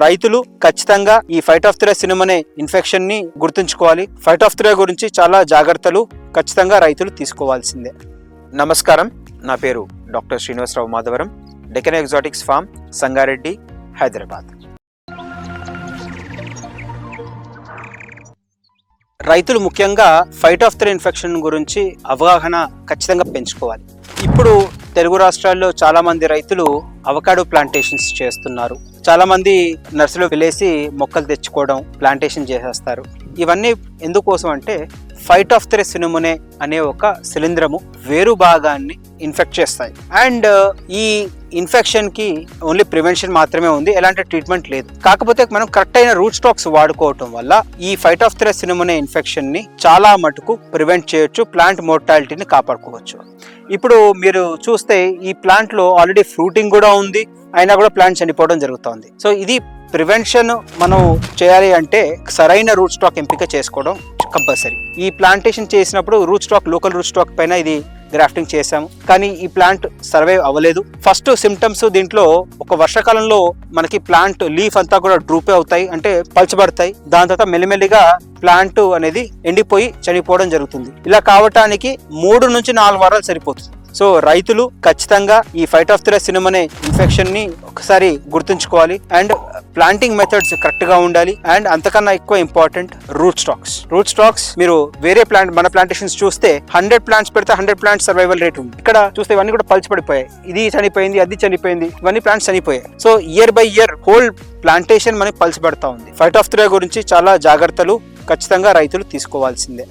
రైతులు ఖచ్చితంగా ఈ ఫైటోఫ్థోరా సినిమనే ఇన్ఫెక్షన్ ని గుర్తుంచుకోవాలి. ఫైటోఫ్థోరా గురించి చాలా జాగ్రత్తలు ఖచ్చితంగా రైతులు తీసుకోవాల్సిందే. నమస్కారం, నా పేరు doctor Srinivasarao Madhavaram, Deccan exotics farm, Sangareddy, Hyderabad. రైతులు ముఖ్యంగా ఫైటోఫ్థోరా ఇన్ఫెక్షన్ గురించి అవగాహన ఖచ్చితంగా పెంచుకోవాలి. ఇప్పుడు తెలుగు రాష్ట్రాల్లో చాలా మంది రైతులు అవకాడో ప్లాంటేషన్స్ చేస్తున్నారు. చాలా మంది నర్సరీలో వెళ్ళేసి మొక్కలు తెచ్చుకోవడం, ప్లాంటేషన్ చేసేస్తారు. ఇవన్నీ ఎందుకోసం అంటే ఫైటోఫ్థోరా సినిమోనే అనే ఒక శిలీంధ్రము వేరు భాగాన్ని ఇన్ఫెక్ట్ చేస్తాయి. అండ్ ఈ ఇన్ఫెక్షన్ కి ఓన్లీ ప్రివెన్షన్ మాత్రమే ఉంది, ఎలాంటి ట్రీట్మెంట్ లేదు. కాకపోతే మనం కరెక్ట్ అయిన రూట్ స్టాక్స్ వాడుకోవటం వల్ల ఈ ఫైటోఫ్థోరా సినిమోనే ఇన్ఫెక్షన్ ని చాలా మటుకు ప్రివెంట్ చేయొచ్చు, ప్లాంట్ మోర్టాలిటీని కాపాడుకోవచ్చు. ఇప్పుడు మీరు చూస్తే ఈ ప్లాంట్ లో ఆల్రెడీ ఫ్రూటింగ్ కూడా ఉంది, అయినా కూడా ప్లాంట్ చనిపోవడం జరుగుతుంది. సో ఇది ప్రివెన్షన్ మనం చేయాలి అంటే సరైన రూట్ స్టాక్ ఎంపిక చేసుకోవడం కంపల్సరీ. ఈ ప్లాంటేషన్ చేసినప్పుడు root stock, local root stock పైన ఇది గ్రాఫ్టింగ్ చేసాము, కానీ ఈ ప్లాంట్ సర్వైవ్ అవ్వలేదు. ఫస్ట్ సిమ్టమ్స్ దీంట్లో ఒక వర్షాకాలంలో మనకి ప్లాంట్ లీఫ్ అంతా కూడా డ్రూప్ అవుతాయి, అంటే పలచబడతాయి. దాని తర్వాత మెల్లిమెల్లిగా ప్లాంట్ అనేది ఎండిపోయి చనిపోవడం జరుగుతుంది. ఇలా కావటానికి 3 నుంచి 4 వారాలు సరిపోతుంది. సో రైతులు ఖచ్చితంగా ఈ ఫైటోఫ్థోరా సినిమోనే ఇన్ఫెక్షన్ ని ఒకసారి గుర్తుంచుకోవాలి. అండ్ ప్లాంటింగ్ మెథడ్స్ కరెక్ట్ గా ఉండాలి. అండ్ అంతకన్నా ఎక్కువ ఇంపార్టెంట్ రూట్ స్టాక్స్. మీరు వేరే ప్లాంట్, మన ప్లాంటేషన్స్ చూస్తే 100 ప్లాంట్స్ పెడితే 100 ప్లాంట్స్ సర్వైవల్ రేట్ ఉంది. ఇక్కడ చూస్తే ఇవన్నీ కూడా పడిపోయాయి. ఇది చనిపోయింది, అది చనిపోయింది, ఇవన్నీ ప్లాంట్స్ చనిపోయాయి. So year by year whole plantation మనకి పలచబడతా ఉంది. ఫైటోఫ్థోరా గురించి చాలా జాగ్రత్తలు ఖచ్చితంగా రైతులు తీసుకోవాల్సిందే.